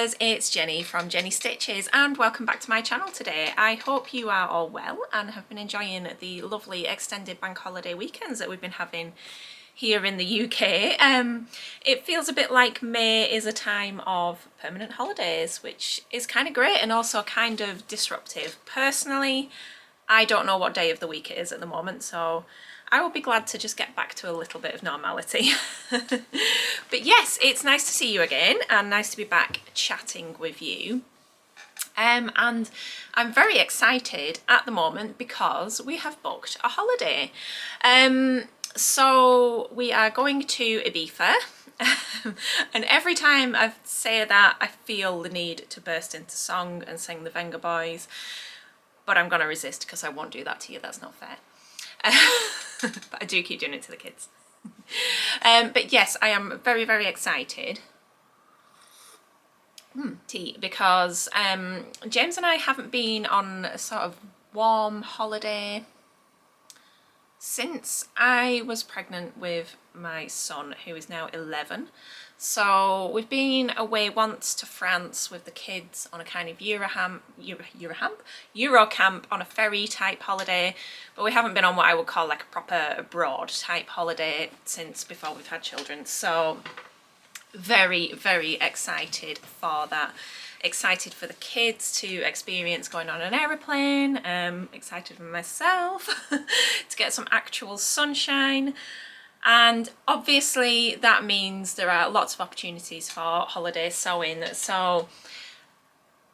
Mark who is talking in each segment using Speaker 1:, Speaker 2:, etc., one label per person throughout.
Speaker 1: Stitchers, it's Jenny from Jenny Stitches and welcome back to my channel today. I hope you are all well and have been enjoying the lovely extended bank holiday weekends that we've been having here in the UK. It feels a bit like May is a time of permanent holidays, which is kind of great and also kind of disruptive. Personally, I don't know what day of the week it is at the moment, so I will be glad to just get back to a little bit of normality. But yes, it's nice to see you again and nice to be back chatting with you. And I'm very excited at the moment because we have booked a holiday. So we are going to Ibiza. And every time I say that, I feel the need to burst into song and sing the Venga Boys. But I'm going to resist because I won't do that to you. That's not fair. But I do keep doing it to the kids. But yes, I am very, very excited. Tea, because James and I haven't been on a sort of warm holiday since I was pregnant with my son, who is now 11. So we've been away once to France with the kids on a kind of Eurocamp on a ferry type holiday, but we haven't been on what I would call like a proper abroad type holiday since before we've had children. So very, very excited for that. Excited for the kids to experience going on an aeroplane, excited for myself to get some actual sunshine. And obviously that means there are lots of opportunities for holiday sewing. So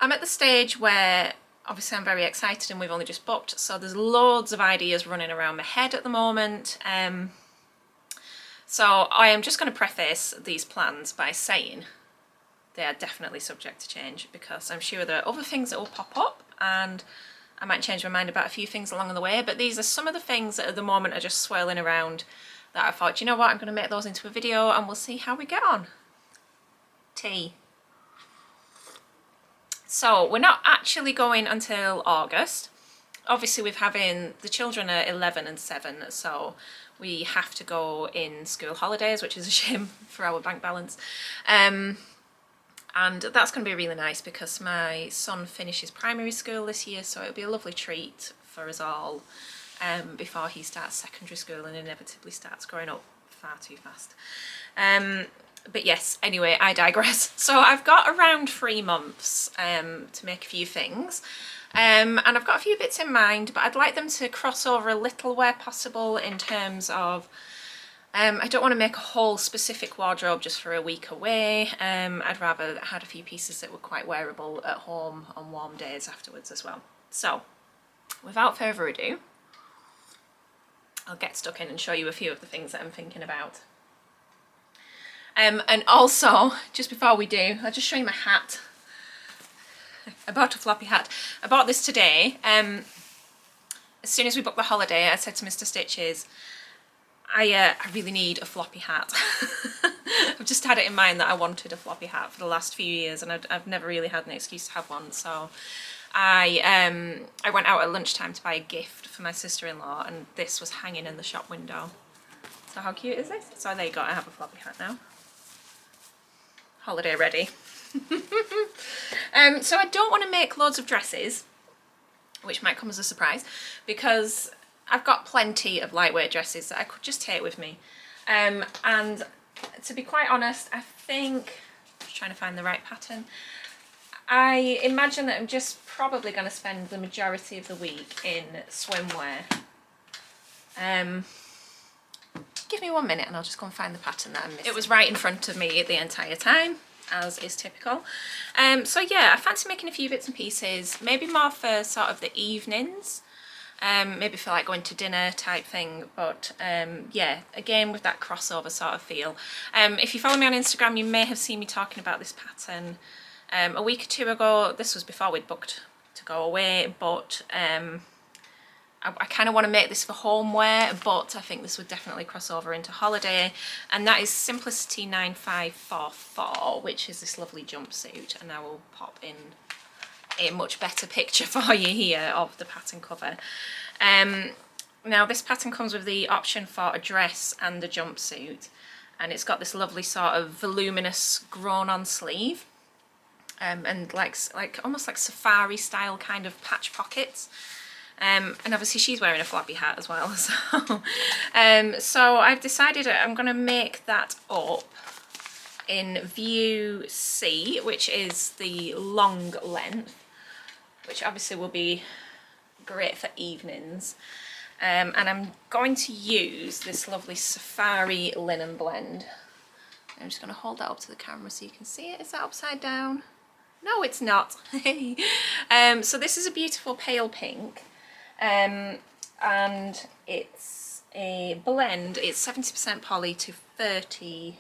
Speaker 1: I'm at the stage where obviously I'm very excited and we've only just booked. So there's loads of ideas running around my head at the moment. So I am just going to preface these plans by saying they are definitely subject to change, because I'm sure there are other things that will pop up and I might change my mind about a few things along the way. But these are some of the things that at the moment are just swirling around that I thought, you know what, I'm going to make those into a video and we'll see how we get on. Tea. So we're not actually going until August. Obviously we're having, the children are 11 and 7, so we have to go in school holidays, which is a shame for our bank balance. And that's going to be really nice because my son finishes primary school this year, so it'll be a lovely treat for us all. Before he starts secondary school and inevitably starts growing up far too fast. But yes, anyway, I digress. So I've got around 3 months to make a few things. And I've got a few bits in mind, but I'd like them to cross over a little where possible in terms of I don't want to make a whole specific wardrobe just for a week away. I'd rather had a few pieces that were quite wearable at home on warm days afterwards as well. So without further ado, I'll get stuck in and show you a few of the things that I'm thinking about. And also, just before we do, I'll just show you my hat. I bought a floppy hat. I bought this today. As soon as we booked the holiday, I said to Mr. Stitches, I really need a floppy hat. I've just had it in mind that I wanted a floppy hat for the last few years and I've never really had an excuse to have one. So I went out at lunchtime to buy a gift for my sister-in-law and this was hanging in the shop window. So how cute is this? So there you go, I have a floppy hat now. Holiday ready. So I don't want to make loads of dresses, which might come as a surprise, because I've got plenty of lightweight dresses that I could just take with me. And to be quite honest, I think, I'm just trying to find the right pattern, I imagine that I'm just probably going to spend the majority of the week in swimwear. Give me 1 minute and I'll just go and find the pattern that I'm missing. It was right in front of me the entire time, as is typical. So yeah, I fancy making a few bits and pieces, maybe more for sort of the evenings, maybe for like going to dinner type thing, but yeah, again with that crossover sort of feel. If you follow me on Instagram, you may have seen me talking about this pattern a week or 2 ago. This was before we'd booked to go away, but I kind of want to make this for homeware, but I think this would definitely cross over into holiday, and that is Simplicity 9544, which is this lovely jumpsuit, and I will pop in a much better picture for you here of the pattern cover. Now this pattern comes with the option for a dress and a jumpsuit, and it's got this lovely sort of voluminous grown on sleeve. and like almost like safari style kind of patch pockets. And obviously she's wearing a floppy hat as well, so so I've decided I'm going to make that up in view C, which is the long length, which obviously will be great for evenings. And I'm going to use this lovely safari linen blend. I'm just going to hold that up to the camera so you can see it. Is that upside down? No, it's not. So this is a beautiful pale pink, and it's a blend. It's 70% poly to 30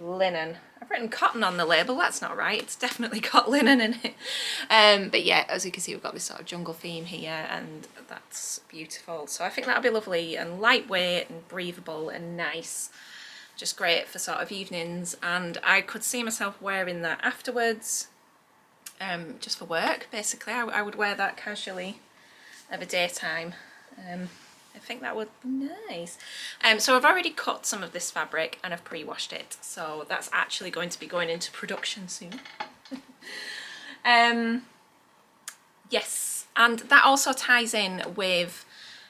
Speaker 1: linen. I've written cotton on the label, that's not right, it's definitely got linen in it. But yeah, as you can see, we've got this sort of jungle theme here, and that's beautiful. So I think that'll be lovely and lightweight and breathable and nice. Just great for sort of evenings, and I could see myself wearing that afterwards, just for work basically. I would wear that casually over daytime. I think that would be nice. So I've already cut some of this fabric and I've pre-washed it, so that's actually going to be going into production soon. Yes, and that also ties in with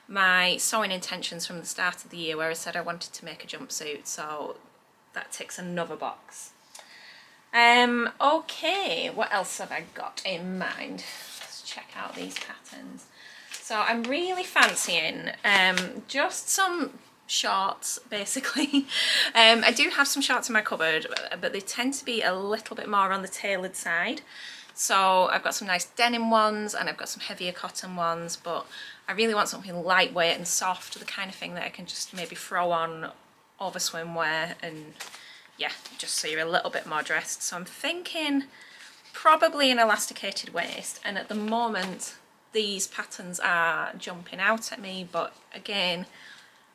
Speaker 1: my sewing intentions from the start of the year, where I said I wanted to make a jumpsuit, so that ticks another box. Okay, what else have I got in mind? Let's check out these patterns. So I'm really fancying just some shorts, basically. I do have some shorts in my cupboard, but they tend to be a little bit more on the tailored side. So I've got some nice denim ones and I've got some heavier cotton ones, but I really want something lightweight and soft, the kind of thing that I can just maybe throw on over swimwear, and yeah, just so you're a little bit more dressed. So I'm thinking probably an elasticated waist, and at the moment these patterns are jumping out at me, but again,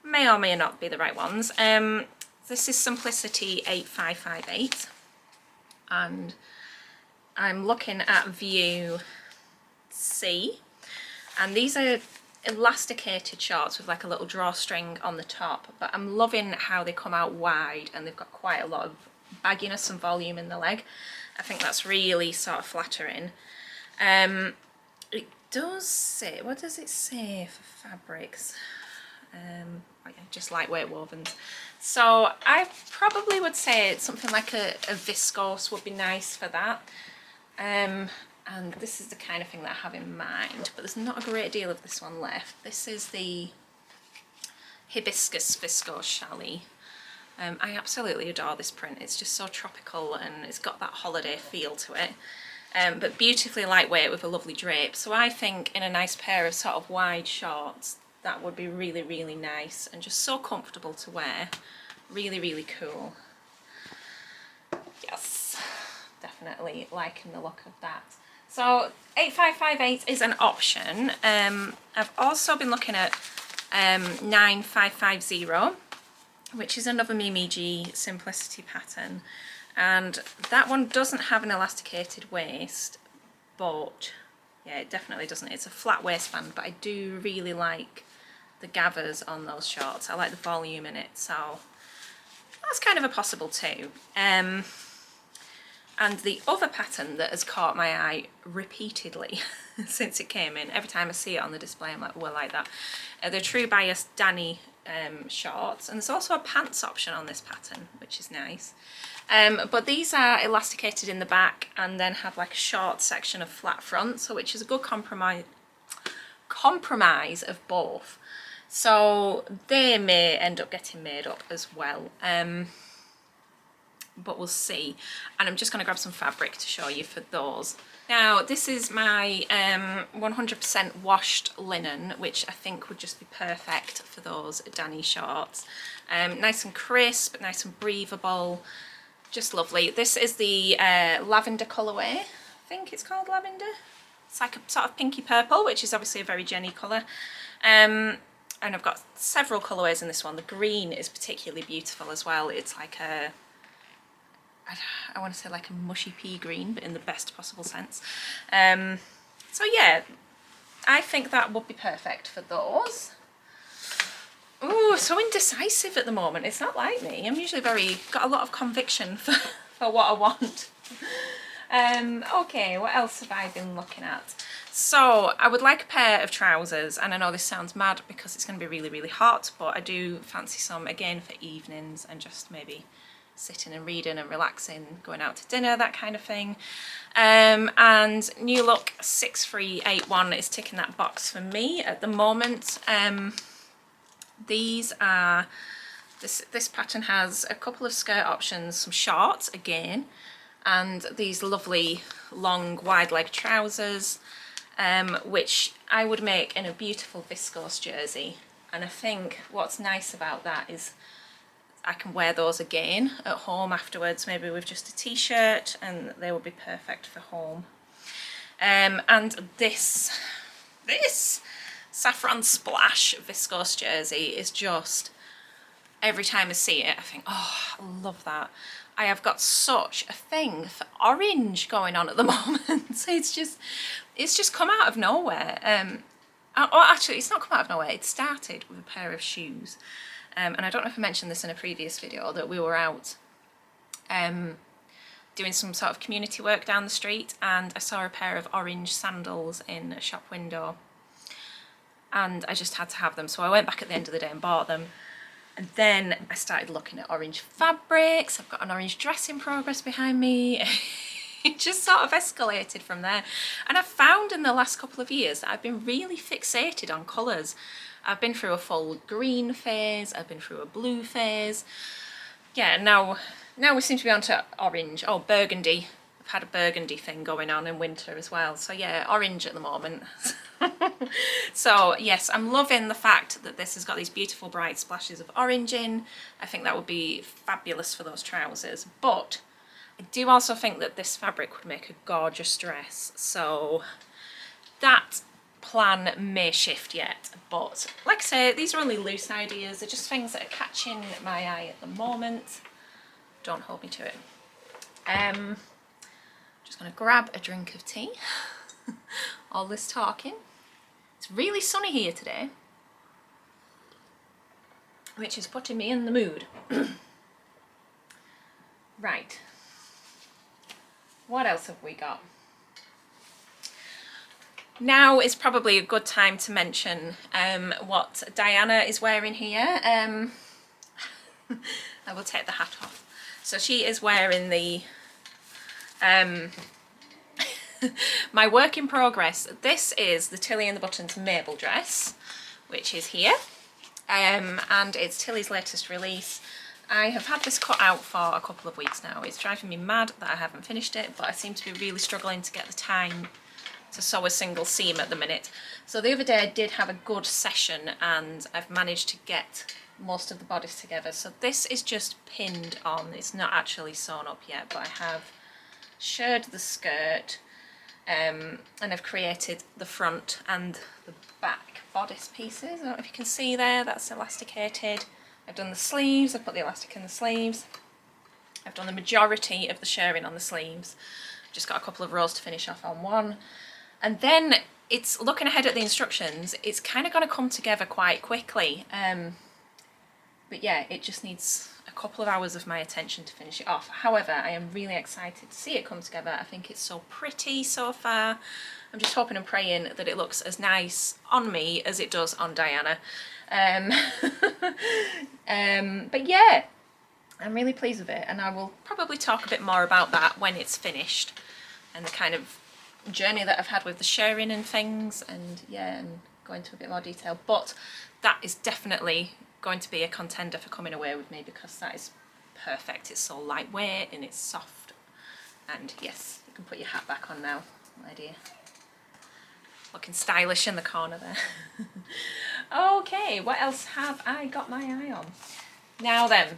Speaker 1: may or may not be the right ones. This is Simplicity 8558, and I'm looking at view C, and these are elasticated shorts with like a little drawstring on the top, but I'm loving how they come out wide and they've got quite a lot of bagginess and volume in the leg. I think that's really sort of flattering. It does say, what does it say for fabrics? Oh yeah, just lightweight wovens. So I probably would say something like a viscose would be nice for that. And this is the kind of thing that I have in mind, but there's not a great deal of this one left. This is the Hibiscus Viscose Chalet. I absolutely adore this print. It's just so tropical and it's got that holiday feel to it. But beautifully lightweight with a lovely drape. So I think in a nice pair of sort of wide shorts, that would be really, really nice and just so comfortable to wear. Really, really cool. Yes, definitely liking the look of that. So 8558 is an option. I've also been looking at 9550, which is another Mimi G Simplicity pattern. And that one doesn't have an elasticated waist, but yeah, it definitely doesn't. It's a flat waistband, but I do really like the gathers on those shorts. I like the volume in it, so that's kind of a possible too. And the other pattern that has caught my eye repeatedly since it came in, every time I see it on the display I'm like, well, I like that. The True Bias Dani shorts, and there's also a pants option on this pattern, which is nice. But these are elasticated in the back and then have like a short section of flat front, so which is a good compromise of both. So they may end up getting made up as well, but we'll see. And I'm just going to grab some fabric to show you for those. Now this is my 100% washed linen, which I think would just be perfect for those Dani shorts. Nice and crisp, nice and breathable, just lovely. This is the lavender colourway. I think it's called lavender. It's like a sort of pinky purple, which is obviously a very Jenny colour. And I've got several colourways in this one. The green is particularly beautiful as well. It's like a, I want to say like a mushy pea green, but in the best possible sense. So yeah, I think that would be perfect for those. Ooh, so indecisive at the moment. It's not like me. I'm usually got a lot of conviction for what I want. Okay, what else have I been looking at? So I would like a pair of trousers, and I know this sounds mad because it's going to be really, really hot, but I do fancy some again for evenings and just maybe sitting and reading and relaxing, going out to dinner, that kind of thing. And New Look 6381 is ticking that box for me at the moment. These are, this pattern has a couple of skirt options, some shorts again, and these lovely long wide leg trousers, which I would make in a beautiful viscose jersey. And I think what's nice about that is I can wear those again at home afterwards, maybe with just a t-shirt, and they would be perfect for home. And this Saffron Splash viscose jersey is just, every time I see it I think, oh, I love that. I have got such a thing for orange going on at the moment. It's just come out of nowhere. Or actually, it's not come out of nowhere. It started with a pair of shoes. And I don't know if I mentioned this in a previous video, that we were out doing some sort of community work down the street, and I saw a pair of orange sandals in a shop window, and I just had to have them. So I went back at the end of the day and bought them. And then I started looking at orange fabrics. I've got an orange dress in progress behind me. It just sort of escalated from there. And I've found in the last couple of years that I've been really fixated on colours. I've been through a full green phase, I've been through a blue phase. Yeah, now we seem to be on to orange. Oh, burgundy. I've had a burgundy thing going on in winter as well. So yeah, orange at the moment. So yes, I'm loving the fact that this has got these beautiful bright splashes of orange in. I think that would be fabulous for those trousers. But I do also think that this fabric would make a gorgeous dress. So that plan may shift yet, but like I say, these are only loose ideas. They're just things that are catching my eye at the moment. Don't hold me to it. Just gonna grab a drink of tea. All this talking. It's really sunny here today, which is putting me in the mood. Right, what else have we got? Now is probably a good time to mention what Diana is wearing here. I will take the hat off. So she is wearing the my work in progress. This is the Tilly and the Buttons Mabel dress, which is here, and it's Tilly's latest release. I have had this cut out for a couple of weeks now. It's driving me mad that I haven't finished it, but I seem to be really struggling to get the time to sew a single seam at the minute. So the other day I did have a good session and I've managed to get most of the bodice together. So this is just pinned on. It's not actually sewn up yet, but I have shirred the skirt and I've created the front and the back bodice pieces. I don't know if you can see there, that's elasticated. I've done the sleeves, I've put the elastic in the sleeves. I've done the majority of the shirring on the sleeves. Just got a couple of rows to finish off on one. And then it's looking ahead at the instructions, it's kind of going to come together quite quickly. But yeah, it just needs a couple of hours of my attention to finish it off. However, I am really excited to see it come together. I think it's so pretty so far. I'm just hoping and praying that it looks as nice on me as it does on Diana. But yeah, I'm really pleased with it, and I will probably talk a bit more about that when it's finished and the kind of journey that I've had with the sharing and things, and yeah, and go into a bit more detail. But that is definitely going to be a contender for coming away with me, because that is perfect. It's so lightweight and it's soft, and yes, you can put your hat back on now, my dear. Looking stylish in the corner there. Okay, what else have I got my eye on? Now then,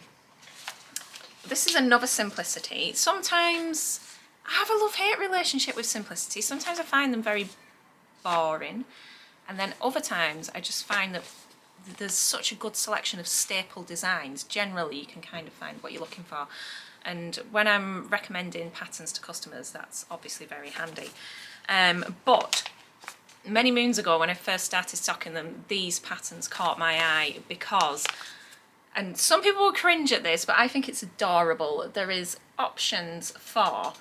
Speaker 1: this is another simplicity. Sometimes I have a love-hate relationship with simplicity. Sometimes I find them very boring, and then other times I just find that there's such a good selection of staple designs. Generally, you can kind of find what you're looking for. And when I'm recommending patterns to customers, that's obviously very handy. But many moons ago, when I first started stocking them, these patterns caught my eye because, and some people will cringe at this, but I think it's adorable. There is options for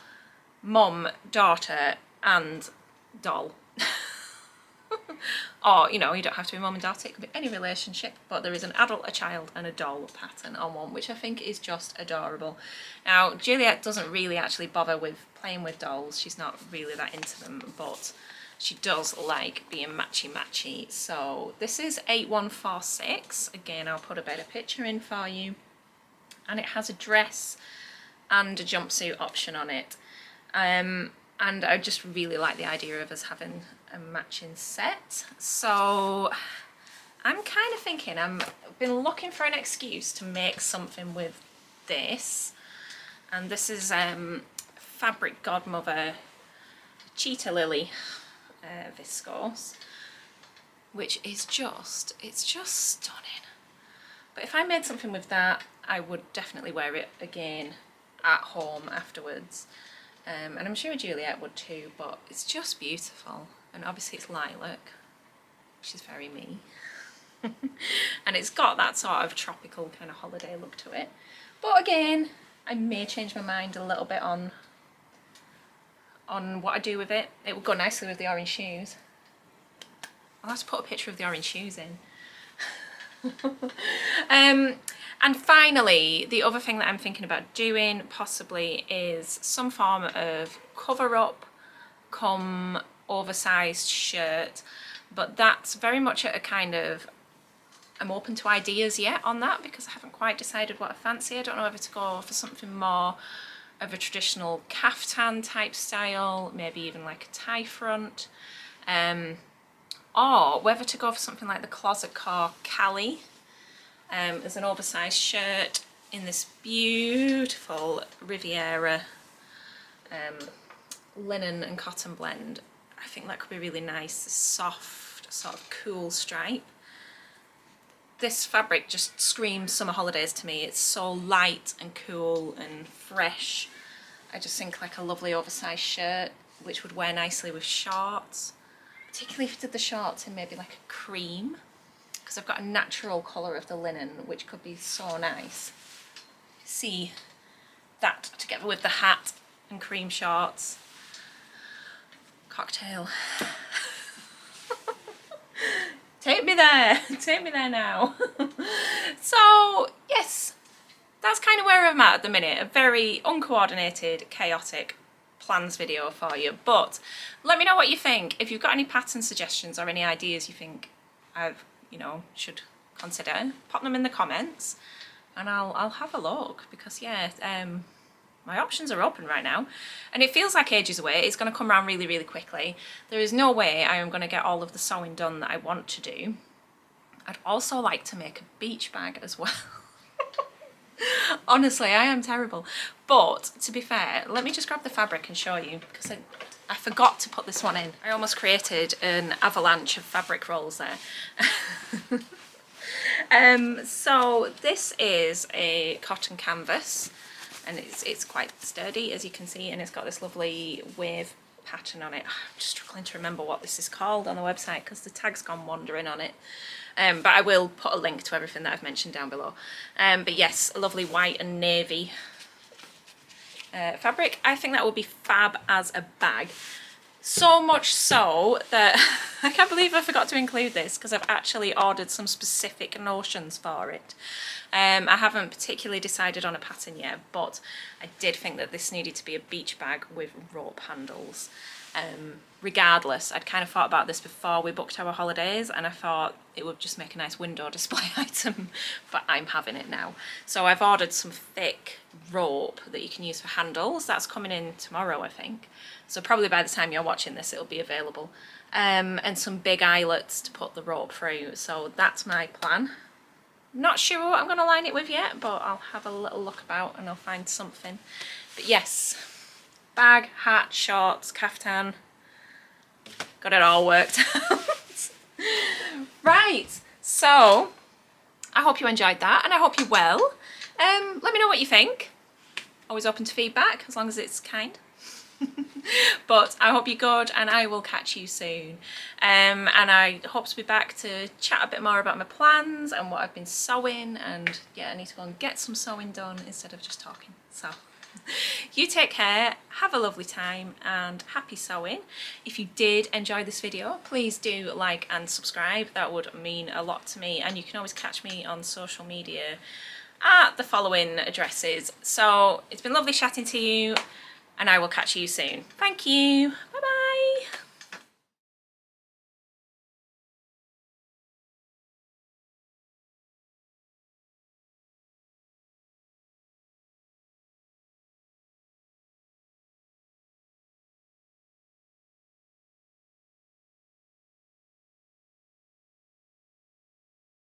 Speaker 1: mum, daughter and doll. Or, you know, you don't have to be mum and daughter, it could be any relationship, but there is an adult, a child and a doll pattern on one, which I think is just adorable. Now, Juliet doesn't really actually bother with playing with dolls, she's not really that into them, but she does like being matchy. So this is 8146, again I'll put a better picture in for you, and it has a dress and a jumpsuit option on it. And I just really like the idea of us having a matching set. So I'm kind of thinking, I've been looking for an excuse to make something with this. And this is Fabric Godmother Cheetah Lily Viscose, which is just, it's just stunning. But if I made something with that, I would definitely wear it again at home afterwards. And I'm sure Juliet would too, but it's just beautiful. And obviously it's lilac, which is very me. And it's got that sort of tropical kind of holiday look to it. But again, I may change my mind a little bit on what I do with it. It would go nicely with the orange shoes. I'll have to put a picture of the orange shoes in. And finally, the other thing that I'm thinking about doing possibly is some form of cover up come oversized shirt, but that's very much at a kind of, I'm open to ideas yet on that because I haven't quite decided what I fancy. I don't know whether to go for something more of a traditional caftan type style, maybe even like a tie front, or whether to go for something like the Closet Core Cali as an oversized shirt in this beautiful Riviera linen and cotton blend. I think that could be really nice, this soft sort of cool stripe. This fabric just screams summer holidays to me. It's so light and cool and fresh. I just think like a lovely oversized shirt which would wear nicely with shorts, particularly if you did the shorts in maybe like a cream, because I've got a natural colour of the linen which could be so nice. See that together with the hat and cream shorts. Cocktail. Take me there now. So yes, that's kind of where I'm at the minute. A very uncoordinated, chaotic plans video for you, but let me know what you think. If you've got any pattern suggestions or any ideas you think I've, you know, should consider, pop them in the comments and I'll have a look, because yeah, my options are open right now and it feels like ages away. It's going to come around really quickly. There is no way I am going to get all of the sewing done that I want to do. I'd also like to make a beach bag as well. Honestly, I am terrible. But to be fair, let me just grab the fabric and show you, because I forgot to put this one in. I almost created an avalanche of fabric rolls there. So this is a cotton canvas and it's quite sturdy, as you can see, and it's got this lovely wave pattern on it. I'm just struggling to remember what this is called on the website because the tag's gone wandering on it. But I will put a link to everything that I've mentioned down below. But yes, a lovely white and navy fabric. I think that would be fab as a bag. So much so that I can't believe I forgot to include this, because I've actually ordered some specific notions for it. I haven't particularly decided on a pattern yet, but I did think that this needed to be a beach bag with rope handles. Regardless, I'd kind of thought about this before we booked our holidays and I thought it would just make a nice window display item, but I'm having it now. So I've ordered some thick rope that you can use for handles. That's coming in tomorrow, I think. So probably by the time you're watching this, it'll be available. And some big eyelets to put the rope through. So that's my plan. Not sure what I'm going to line it with yet, but I'll have a little look about and I'll find something. But yes, bag, hat, shorts, caftan, got it all worked out. Right, so I hope you enjoyed that and I hope you're well. Let me know what you think. Always open to feedback, as long as it's kind. But I hope you're good and I will catch you soon. And I hope to be back to chat a bit more about my plans and what I've been sewing, and yeah, I need to go and get some sewing done instead of just talking. So You take care, have a lovely time, and happy sewing. If you did enjoy this video, please do like and subscribe. That would mean a lot to me, and you can always catch me on social media at the following addresses. So it's been lovely chatting to you, and I will catch you soon. Thank you. Bye.